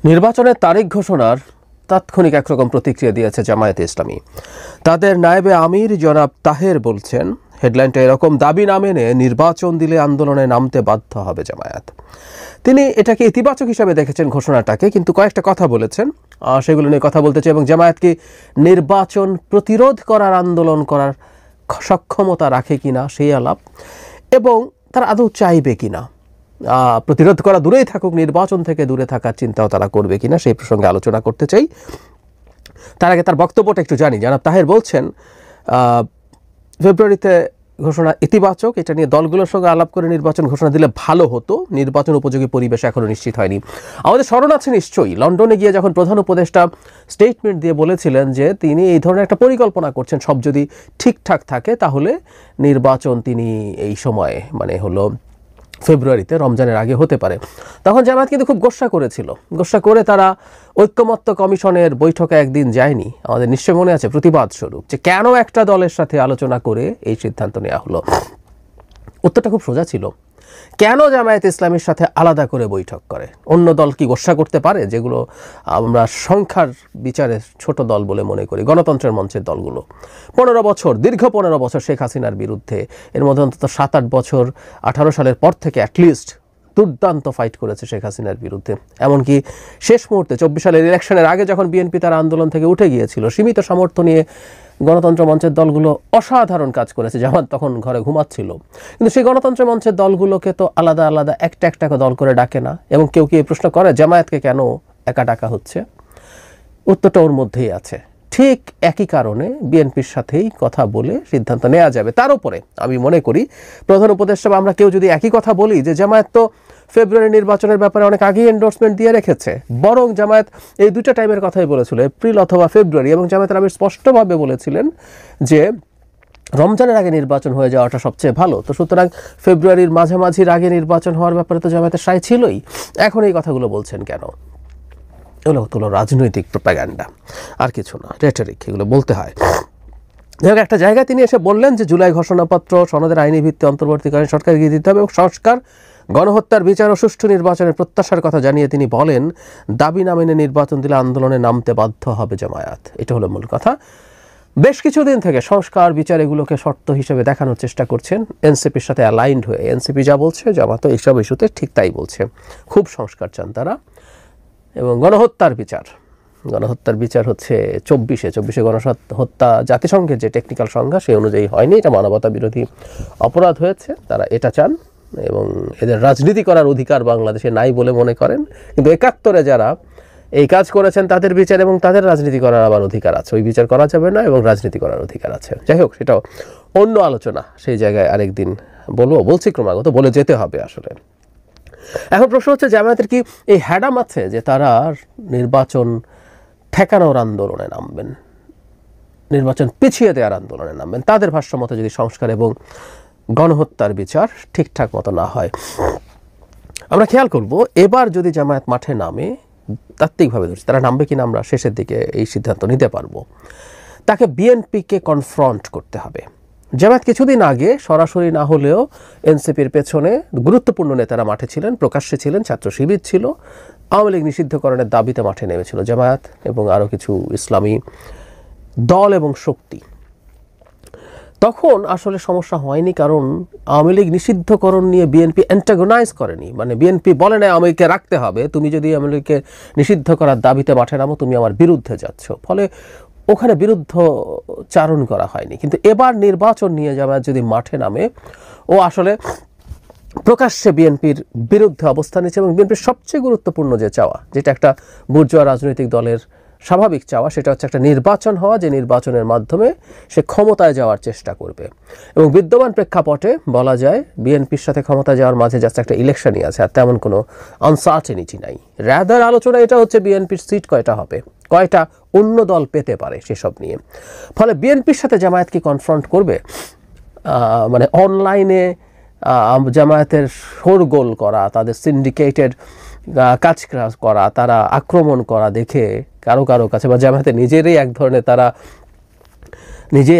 নির্বাচনের তারিখ ঘোষণার তাৎক্ষণিক একরকম প্রতিক্রিয়া দিয়েছে জামায়াতে ইসলামী। তাদের নায়েবে আমির জনাব তাহের বলছেন, হেডলাইনটা এরকম, দাবি না মেনে নির্বাচন দিলে আন্দোলনে নামতে বাধ্য হবে জামায়াত। তিনি এটাকে ইতিবাচক হিসাবে দেখেছেন ঘোষণাটাকে, কিন্তু কয়েকটা কথা বলেছেন, সেগুলো নিয়ে কথা বলতে চাই। এবং জামায়াত কি নির্বাচন প্রতিরোধ করার, আন্দোলন করার সক্ষমতা রাখে কিনা সেই আলাপ, এবং তারা আদৌ চাইবে কিনা, প্রতিরোধ করা দূরেই থাকুক, নির্বাচন থেকে দূরে থাকার চিন্তাও তারা করবে কিনা সেই প্রসঙ্গে আলোচনা করতে চাই। তার আগে তার বক্তব্যটা একটু জানি। জনাব তাহের বলছেন, ফেব্রুয়ারিতে ঘোষণা ইতিবাচক, এটা নিয়ে দলগুলোর সঙ্গে আলাপ করে নির্বাচন ঘোষণা দিলে ভালো হতো, নির্বাচন উপযোগী পরিবেশ এখনও নিশ্চিত হয়নি। আমাদের স্মরণ আছে নিশ্চয়ই, লন্ডনে গিয়ে যখন প্রধান উপদেষ্টা স্টেটমেন্ট দিয়ে বলেছিলেন যে তিনি এই ধরনের একটা পরিকল্পনা করছেন, সব যদি ঠিকঠাক থাকে তাহলে নির্বাচন তিনি এই সময়ে, মানে হলো ফেব্রুয়ারিতে, রমজানের আগে হতে পারে। তখন জামায়াত কিন্তু খুব গোস্সা করেছিল। গোস্সা করে তারা ঐক্যমত্য কমিশনের বৈঠকে একদিন যায়নি, আমাদের নিশ্চয় মনে আছে, প্রতিবাদ স্বরূপ, যে কেন একটা দলের সাথে আলোচনা করে এই সিদ্ধান্ত নেওয়া হলো। উত্তরটা খুব সোজা ছিল, কেন জামায়াত ইসলামীর সাথে আলাদা করে বৈঠক করে? অন্য দল কি গোস্সা করতে পারে, যেগুলো আমরা সংখ্যার বিচারে ছোট দল বলে মনে করি? গণতন্ত্রের মঞ্চের দলগুলো 15 বছর, দীর্ঘ 15 বছর শেখ হাসিনার বিরুদ্ধে, এর মধ্যে অন্তত 7-8 বছর 18 সালের পর থেকে অ্যাটলিস্ট দুর্দান্ত ফাইট করেছে শেখ হাসিনার বিরুদ্ধে। এমনকি শেষ মুহূর্তে 24 সালের ইলেকশনের আগে যখন বিএনপি তার আন্দোলন থেকে উঠে গিয়েছিল, সীমিত সামর্থ্য নিয়ে গণতন্ত্র মঞ্চের দলগুলো অসাধারণ কাজ করেছে। জামাত তখন ঘরে ঘুমাচ্ছিল, কিন্তু সেই গণতন্ত্র মঞ্চের দলগুলোকে তো আলাদা আলাদা একটা একটা দল করে ডাকে না। এবং কেউ কি এই প্রশ্ন করে জামায়াতকে কেন একা ডাকা হচ্ছে? উত্তরটা ওর মধ্যেই আছে। ঠিক একই কারণে বিএনপির সাথেই কথা বলে সিদ্ধান্ত নেওয়া যাবে। তার উপরে আমি মনে করি প্রধান উপদেষ্টা বা আমরা কেউ যদি একই কথা বলি যে জামায়াত তো ফেব্রুয়ারি নির্বাচনের ব্যাপারে অনেক আগেই এন্ডোর্সমেন্ট দিয়ে রেখেছে, বরং জামায়াত এই দুইটা টাইমের কথাই বলেছিল, এপ্রিল অথবা ফেব্রুয়ারি, এবং জামায়াতের আমির স্পষ্টভাবে বলেছিলেন যে রমজানের আগে নির্বাচন হয়ে যাওয়াটা সবচেয়ে ভালো। তো সুতরাং ফেব্রুয়ারির মাঝামাঝির আগে নির্বাচন হওয়ার ব্যাপারে তো জামায়াতের সায় ছিলই। এখন এই কথাগুলো বলছেন কেন? এগুলো রাজনৈতিক প্রোপাগান্ডা, আর কিছু না, রেটরিক, এগুলো বলতে হয়। যাই একটা জায়গায় তিনি এসে বললেন যে জুলাই ঘোষণাপত্র সনদের আইনি ভিত্তি অন্তর্বর্তীকালীন সরকার এগিয়ে দিতে হবে এবং সংস্কার, গণহত্যার বিচার ও সুষ্ঠু নির্বাচনের প্রত্যাশার কথা জানিয়ে তিনি বলেন, দাবি না মেনে নির্বাচন দিলে আন্দোলনে নামতে বাধ্য হবে জামায়াত। এটা হলো মূল কথা। বেশ কিছুদিন থেকে সংস্কার, বিচার এগুলোকে শর্ত হিসেবে দেখানোর চেষ্টা করছেন এনসিপির সাথে অ্যালাইন্ড হয়ে। এনসিপি যা বলছে জামাত এইসব ইস্যুতে ঠিক তাই বলছে, খুব সংস্কার চান তারা। এবং গণহত্যার বিচার হচ্ছে 24-এ গণহত্যা জাতিসংঘের যে টেকনিক্যাল সংজ্ঞা সেই অনুযায়ী হয়নি, এটা মানবতা বিরোধী অপরাধ হয়েছে, তারা এটা চান। এবং এদের রাজনীতি করার অধিকার বাংলাদেশে নাই বলে মনে করেন, কিন্তু 71-এ যারা এই কাজ করেছেন তাদের বিচার এবং তাদের রাজনীতি করার আবার অধিকার আছে। ওই বিচার করা যাবে না এবং রাজনীতি করার অধিকার আছে। যাই হোক, সেটাও অন্য আলোচনা, সেই জায়গায় আরেকদিন বলছি, ক্রমাগত বলে যেতে হবে আসলে। এখন প্রশ্ন হচ্ছে জামায়াতের কি এই হ্যাডাম আছে যে তারা নির্বাচন ঠেকানোর আন্দোলনে নামবেন, নির্বাচন পিছিয়ে দেওয়ার আন্দোলনে নামবেন? তাদের ভাষ্য মতো যদি সংস্কার এবং গণহত্যার বিচার ঠিকঠাক মতো না হয়, আমরা খেয়াল করব এবার যদি জামায়াত মাঠে নামে, তাত্ত্বিকভাবে ধরছি তারা নামবে কিনা আমরা শেষের দিকে এই সিদ্ধান্ত নিতে পারবো, তাকে বিএনপিকে কনফ্রন্ট করতে হবে। জামায়াত কিছুদিন আগে সরাসরি না হলেও এনসিপির পেছনে গুরুত্বপূর্ণ নেতারা মাঠে ছিলেন, প্রকাশ্যে ছিলেন, ছাত্র শিবির ছিল, আওয়ামী লীগ নিষিদ্ধকরণের দাবিতে মাঠে নেমেছিল জামায়াত এবং আরও কিছু ইসলামী দল এবং শক্তি। তখন আসলে সমস্যা হয়নি, কারণ আওয়ামী লীগ নিষিদ্ধকরণ নিয়ে বিএনপি অ্যান্টাগোনাইজ করেনি। মানে বিএনপি বলে না আওয়ামী লীগকে রাখতে হবে, তুমি যদি আওয়ামী লীগকে নিষিদ্ধ করার দাবিতে মাঠে নামো তুমি আমার বিরুদ্ধে যাচ্ছ, ফলে ওখানে বিরুদ্ধ চারণ করা হয়নি। কিন্তু এবার নির্বাচন নিয়ে জামায়াত যদি মাঠে নামে, ও আসলে প্রকাশ্যে বিএনপির বিরুদ্ধে অবস্থান নিচ্ছে। এবং বিএনপির সবচেয়ে গুরুত্বপূর্ণ যে চাওয়া, যেটা একটা বুর্জোয়া রাজনৈতিক দলের স্বাভাবিক চাওয়া, সেটা হচ্ছে একটা নির্বাচন হওয়া, যে নির্বাচনের মাধ্যমে সে ক্ষমতায় যাওয়ার চেষ্টা করবে। এবং বিদ্যমান প্রেক্ষাপটে বলা যায় বিএনপির সাথে ক্ষমতায় যাওয়ার মাঝে জাস্ট একটা ইলেকশনই আছে, আর তেমন কোনো আনসার্টেনিটি নাই। রাদার আলোচনা এটা হচ্ছে বিএনপির সিট কয়টা হবে, কয়টা অন্য দল পেতে পারে সেসব নিয়ে। ফলে বিএনপির সাথে জামায়াত কি কনফ্রন্ট করবে? মানে অনলাইনে জামায়াতের শোরগোল করা, তাদের সিন্ডিকেটেড কাজ করা, তারা আক্রমণ করা দেখে কারো কাছে, বা জামায়াতে নিজেই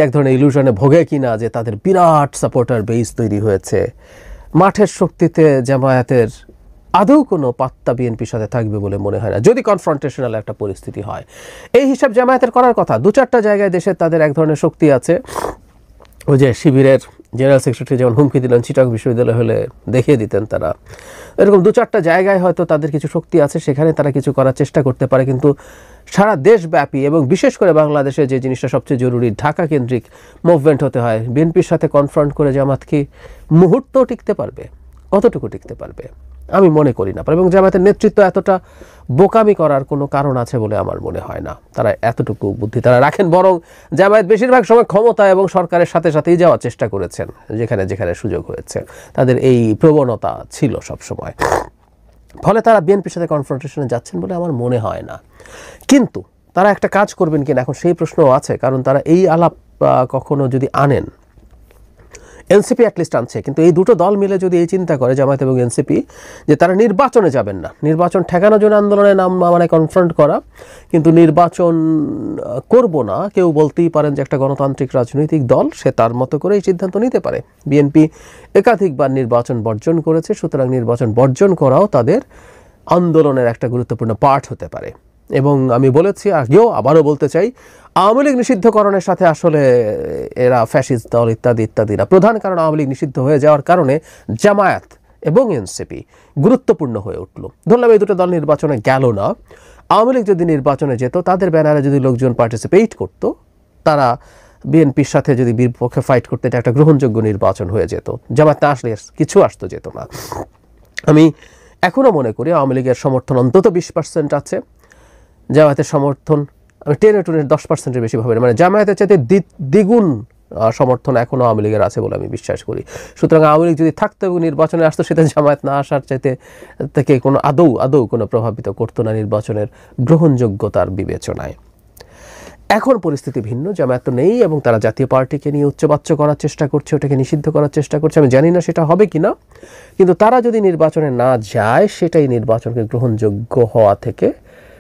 এক ধরনের ইলুশনে ভোগে কিনা যে তাদের বিরাট সাপোর্টার বেস তৈরি হয়েছে, মাঠের শক্তিতে জামায়াতের আদৌ কোনো পাত্তা বিএনপির সাথে থাকবে বলে মনে হয় না, যদি কনফ্রন্টেশনাল একটা পরিস্থিতি হয়। এই হিসাব জামায়াতের করার কথা। 2-4টা জায়গায় দেশে তাদের এক ধরনের শক্তি আছে। ওই যে শিবিরের জেনারেল সেক্রেটারি যেমন হুমকি দিলেন চিটাং বিশ্ববিদ্যালয় হলে দেখিয়ে দিতেন তারা, এরকম 2-4টা জায়গায় হয়তো তাদের কিছু শক্তি আছে, সেখানে তারা কিছু করার চেষ্টা করতে পারে। কিন্তু সারা দেশব্যাপী এবং বিশেষ করে বাংলাদেশে যে জিনিসটা সবচেয়ে জরুরি, ঢাকা কেন্দ্রিক মুভমেন্ট হতে হয়, বিএনপির সাথে কনফ্রন্ট করে জামাত কি মুহূর্তও টিকতে পারবে? কতটুকু টিকতে পারবে? আমি মনে করি না। এবং জামায়াতের নেতৃত্ব এতটা বোকামি করার কোনো কারণ আছে বলে আমার মনে হয় না। তারা এতটুকু বুদ্ধি তারা রাখেন, বরং জামায়াত বেশিরভাগ সময় ক্ষমতা এবং সরকারের সাথে সাথেই যাওয়ার চেষ্টা করেছেন যেখানে যেখানে সুযোগ হয়েছে। তাদের এই প্রবণতা ছিল সব সময়। ফলে তারা বিএনপির সাথে কনফ্রন্টেশনে যাচ্ছেন বলে আমার মনে হয় না। কিন্তু তারা একটা কাজ করবেন কিনা এখন সেই প্রশ্নও আছে, কারণ তারা এই আলাপ কখনো যদি আনেন, এনসিপি অ্যাটলিস্ট আনছে, কিন্তু এই দুটো দল মিলে যদি এই চিন্তা করে জামায়াত এবং এনসিপি যে তারা নির্বাচনে যাবেন না, নির্বাচন ঠেকানোর জন্য আন্দোলনে নাম মানে কনফ্রন্ট করা, কিন্তু নির্বাচন করব না, কেউ বলতেই পারেন যে একটা গণতান্ত্রিক রাজনৈতিক দল, সে তার মতো করে এই সিদ্ধান্ত নিতে পারে। বিএনপি একাধিকবার নির্বাচন বর্জন করেছে, সুতরাং নির্বাচন বর্জন করাও তাদের আন্দোলনের একটা গুরুত্বপূর্ণ পার্ট হতে পারে। এবং আমি বলেছি আগেও, আবারও বলতে চাই, আওয়ামী লীগ নিষিদ্ধকরণের সাথে আসলে এরা ফ্যাসিস্ট দল ইত্যাদি ইত্যাদিরা, প্রধান কারণ আওয়ামী লীগ নিষিদ্ধ হয়ে যাওয়ার কারণে জামায়াত এবং এনসিপি গুরুত্বপূর্ণ হয়ে উঠল। ধরলাম এই দুটো দল নির্বাচনে গেল না, আওয়ামী লীগ যদি নির্বাচনে যেত, তাদের ব্যানারে যদি লোকজন পার্টিসিপেট করত, তারা বিএনপির সাথে যদি বিপক্ষে ফাইট করতে, এটা একটা গ্রহণযোগ্য নির্বাচন হয়ে যেত। জামায়াত না আসলে কিছু আসতো যেত না। আমি এখনও মনে করি আওয়ামী লীগের সমর্থন অন্তত 20% আছে, জামায়াতের সমর্থন আমি 10% বেশি ভাবে, মানে জামায়াতের চাইতে দ্বিগুণ সমর্থন এখনও আওয়ামী লীগের আছে বলে আমি বিশ্বাস করি। সুতরাং আওয়ামী লীগ যদি থাকতো এবং নির্বাচনে আসতো, সেটা জামায়াত না আসার চাইতে থেকে কোনো আদৌ কোনো প্রভাবিত করতো না নির্বাচনের গ্রহণযোগ্যতার বিবেচনায়। এখন পরিস্থিতি ভিন্ন, জামায়াত তো নেই এবং তারা জাতীয় পার্টিকে নিয়ে উচ্চবাচ্য করার চেষ্টা করছে, ওটাকে নিষিদ্ধ করার চেষ্টা করছে। আমি জানি না সেটা হবে কিনা, কিন্তু তারা যদি নির্বাচনে না যায়, সেটাই নির্বাচনকে গ্রহণযোগ্য হওয়া থেকে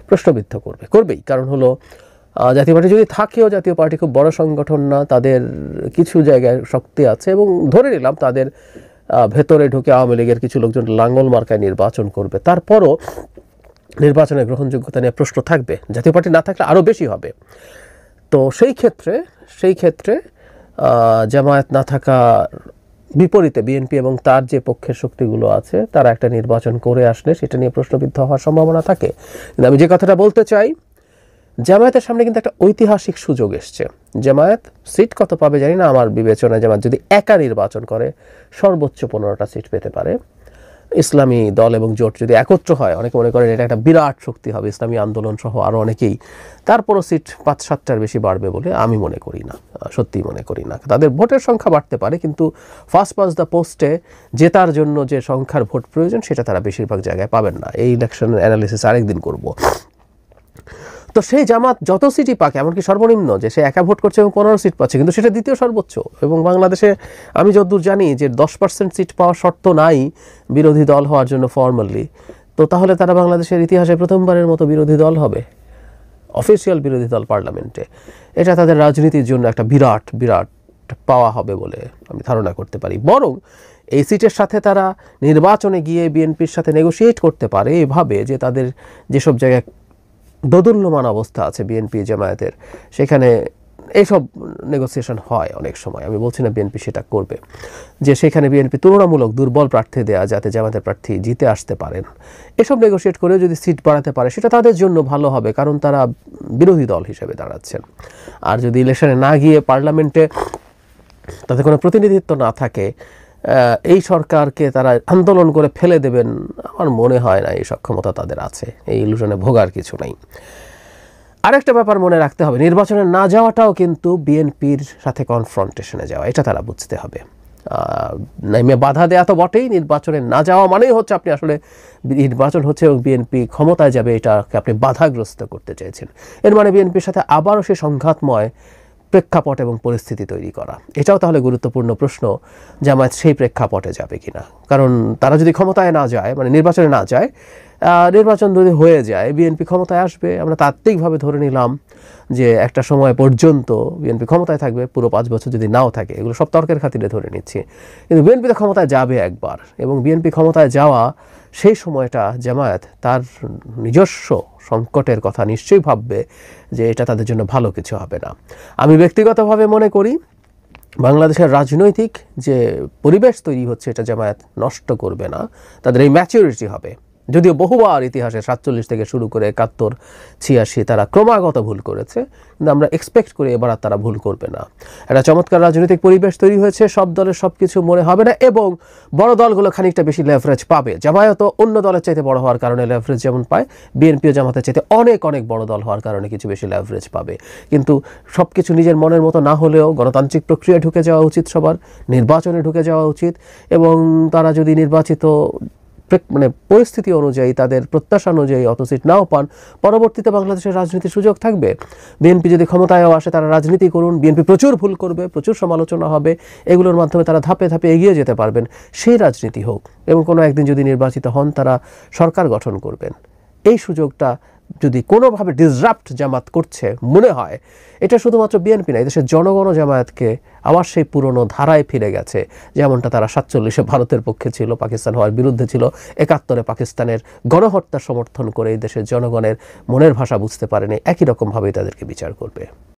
প্রশ্নবিদ্ধ করবেই। কারণ হলো জাতীয় পার্টি যদি থাকেও, জাতীয় পার্টি খুব বড় সংগঠন না, তাদের কিছু জায়গায় শক্তি আছে, এবং ধরে নিলাম তাদের ভেতরে ঢুকে আওয়ামী লীগের কিছু লোকজন লাঙ্গল মার্কায় নির্বাচন করবে, তারপরও নির্বাচনের গ্রহণযোগ্যতা নিয়ে প্রশ্ন থাকবে। জাতীয় পার্টি না থাকলে আরও বেশি হবে। তো সেই ক্ষেত্রে জামায়াত না থাকা বিপরীতে বিএনপি এবং তার যে পক্ষের শক্তিগুলো আছে, তারা একটা নির্বাচন করে আসলে সেটা নিয়ে প্রশ্নবিদ্ধ হওয়ার সম্ভাবনা থাকে। কিন্তু আমি যে কথাটা বলতে চাই, জামায়াতের সামনে কিন্তু একটা ঐতিহাসিক সুযোগ এসছে। জামায়াত সিট কত পাবে জানি না, আমার বিবেচনায় জামায়াত যদি একা নির্বাচন করে সর্বোচ্চ 15টা সিট পেতে পারে। ইসলামী দল এবং জোট যদি একত্র হয়, অনেকে মনে করেন এটা একটা বিরাট শক্তি হবে, ইসলামী আন্দোলন সহ আরও অনেকেই, তারপরও সিট 5-7টার বেশি বাড়বে বলে আমি মনে করি না, সত্যিই মনে করি না। তাদের ভোটের সংখ্যা বাড়তে পারে, কিন্তু ফার্স্ট পাস দ্য পোস্টে জেতার জন্য যে সংখ্যার ভোট প্রয়োজন, সেটা তারা বেশিরভাগ জায়গায় পাবেন না। এই ইলেকশন অ্যানালিসিস আরেকদিন করব। তো সেই জামাত যত সিটই পাক, এমনকি সর্বনিম্ন যে সে একা ভোট করছে এবং 15 সিট পাচ্ছে, কিন্তু সেটা দ্বিতীয় সর্বোচ্চ। এবং বাংলাদেশে আমি যতদূর জানি যে 10% সিট পাওয়ার শর্ত নাই বিরোধী দল হওয়ার জন্য ফর্মালি। তো তাহলে তারা বাংলাদেশের ইতিহাসে প্রথমবারের মতো বিরোধী দল হবে, অফিসিয়াল বিরোধী দল পার্লামেন্টে। এটা তাদের রাজনীতির জন্য একটা বিরাট পাওয়া হবে বলে আমি ধারণা করতে পারি। বরং এই সিটের সাথে তারা নির্বাচনে গিয়ে বিএনপির সাথে নেগোশিয়েট করতে পারে এভাবে যে তাদের যেসব জায়গায় দোদুল্যমান অবস্থা আছে বিএনপি জামায়াতের, সেখানে এইসব নেগোসিয়েশন হয় অনেক সময়। আমি বলছি না বিএনপি সেটা করবে, যে সেখানে বিএনপি তুলনামূলক দুর্বল প্রার্থী দেয়া যাতে জামায়াতের প্রার্থী জিতে আসতে পারেন। এসব নেগোশিয়েট করে যদি সিট বাড়াতে পারে, সেটা তাদের জন্য ভালো হবে, কারণ তারা বিরোধী দল হিসেবে দাঁড়াচ্ছেন। আর যদি ইলেকশনে না গিয়ে পার্লামেন্টে তাদের কোনো প্রতিনিধিত্ব না থাকে, এই সরকারকে তারা আন্দোলন করে ফেলে দেবেন, আমার মনে হয় না এই সক্ষমতা তাদের আছে। এই ইলুশনে ভোগার কিছু নাই। আরেকটা ব্যাপার মনে রাখতে হবে, নির্বাচনে না যাওয়াটাও কিন্তু বিএনপির সাথে কনফ্রন্টেশনে যাওয়া, এটা তারা বুঝতে হবে। বাধা দেওয়া তো বটেই, নির্বাচনে না যাওয়া মানেই হচ্ছে আপনি আসলে নির্বাচন হচ্ছে এবং বিএনপি ক্ষমতায় যাবে, এটাকে আপনি বাধাগ্রস্ত করতে চাইছেন। এর মানে বিএনপির সাথে আবারও সে সংঘাতময় প্রেক্ষাপট এবং পরিস্থিতি তৈরি করা। এটাও তাহলে গুরুত্বপূর্ণ প্রশ্ন, জামায়াত সেই প্রেক্ষাপটে যাবে কিনা। কারণ তারা যদি ক্ষমতায় না যায়, মানে নির্বাচনে না যায়, নির্বাচন যদি হয়ে যায় বিএনপি ক্ষমতায় আসবে, আমরা তাত্ত্বিকভাবে ধরে নিলাম যে একটা সময় পর্যন্ত বিএনপি ক্ষমতায় থাকবে, পুরো 5 বছর যদি নাও থাকে, এগুলো সব তর্কের খাতিরে ধরে নিচ্ছি। কিন্তু বিএনপি তো ক্ষমতায় যাবে একবার, এবং বিএনপি ক্ষমতায় যাওয়া সেই সময়টা জামায়াত তার নিজস্ব সংকটের কথা নিশ্চয়ই ভাববে যে এটা তাদের জন্য ভালো কিছু হবে না। আমি ব্যক্তিগতভাবে মনে করি বাংলাদেশের রাজনৈতিক যে পরিবেশ তৈরি হচ্ছে এটা জামায়াত নষ্ট করবে না, তাদের এই ম্যাচুরিটি হবে। যদিও বহুবার ইতিহাসে 47 থেকে শুরু করে 71, 86 তারা ক্রমাগত ভুল করেছে, কিন্তু আমরা এক্সপেক্ট করি এবার আর তারা ভুল করবে না। একটা চমৎকার রাজনৈতিক পরিবেশ তৈরি হয়েছে, সব দলের সব কিছু মনে হবে না, এবং বড় দলগুলো খানিকটা বেশি লেভারেজ পাবে। জামায়াত অন্য দলের চাইতে বড় হওয়ার কারণে লেভারেজ যেমন পায়, বিএনপিও জামাতের চাইতে অনেক অনেক বড় দল হওয়ার কারণে কিছু বেশি লেভারেজ পাবে। কিন্তু সব কিছু নিজের মনের মতো না হলেও গণতান্ত্রিক প্রক্রিয়ায় ঢুকে যাওয়া উচিত, সবার নির্বাচনে ঢুকে যাওয়া উচিত, এবং তারা যদি নির্বাচিত মানে পরিস্থিতি অনুযায়ী তাদের প্রত্যাশা অনুযায়ী অত সিট নাও পান, পরবর্তীতে বাংলাদেশের রাজনীতির সুযোগ থাকবে। বিএনপি যদি ক্ষমতায়ও আসে, তারা রাজনীতি করুন, বিএনপি প্রচুর ভুল করবে, প্রচুর সমালোচনা হবে, এগুলোর মাধ্যমে তারা ধাপে ধাপে এগিয়ে যেতে পারবেন। সেই রাজনীতি হোক, এবং কোনো একদিন যদি নির্বাচিত হন তারা সরকার গঠন করবেন। এই সুযোগটা যদি কোনোভাবে ডিসরাপ্ট জামাত করছে মনে হয়, এটা শুধুমাত্র বিএনপি না, দেশের জনগণ জামায়াতকে আবার সেই পুরনো ধারায় ফিরে গেছে, যেমনটা তারা 47-এ ভারতের পক্ষে ছিল, পাকিস্তান হওয়ার বিরুদ্ধে ছিল, 71-এ পাকিস্তানের গণহত্যা সমর্থন করে এই দেশের জনগণের মনের ভাষা বুঝতে পারেনি, একই রকমভাবেই তাদেরকে বিচার করবে।